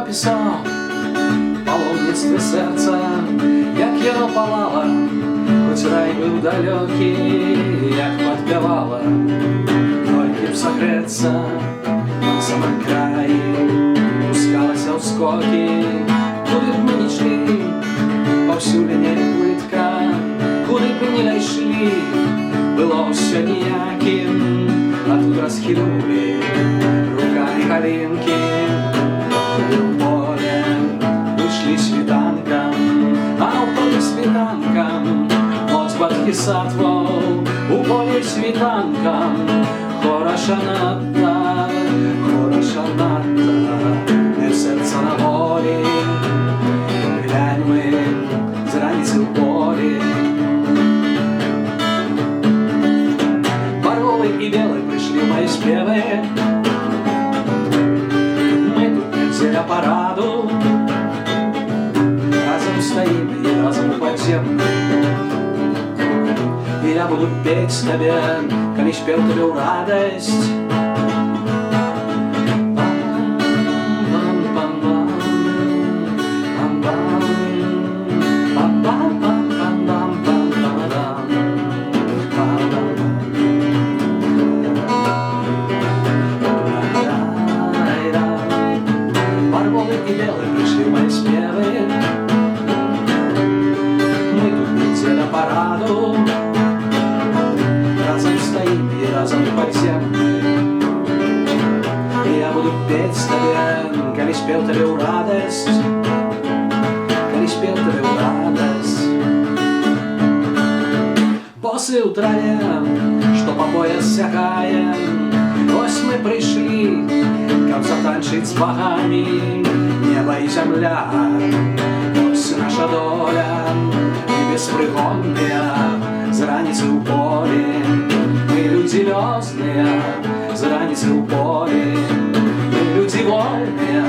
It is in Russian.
описав паломництво серця, як його палала, хоч рай був далекий, як подпевала, тільки б согреться на самом краї, пускалася в скоки, куди б ми не йшли, повсюди не плитка, куди б ми не йшли, було все ніяким, а тут розхинули руками калинки. В поле вышли світанкам, а в полі світанкам от Бодхисаттва, у полі світанкам хороша надта, не в серце на волі, глянь ми з раниці в полі. Барвовий і білий прийшли в мої співи, для параду разом стоим и разом упадем. И я буду петь тебе, коли спел тебе в радость. И белые пришли мои спевы, мы тут не на параду, разом стоим и разом пойдем. И я буду петь тебе, коли спел тебе в радость, коли спел тебе в радость. После утраем, что по пояс сягаем, ось мы пришли, как затанчить с богами. Небо и земля, ось наша доля, и беспригонная, з раницы у полі. Мы люди лёзные, з раницы у полі. Мы люди вольные,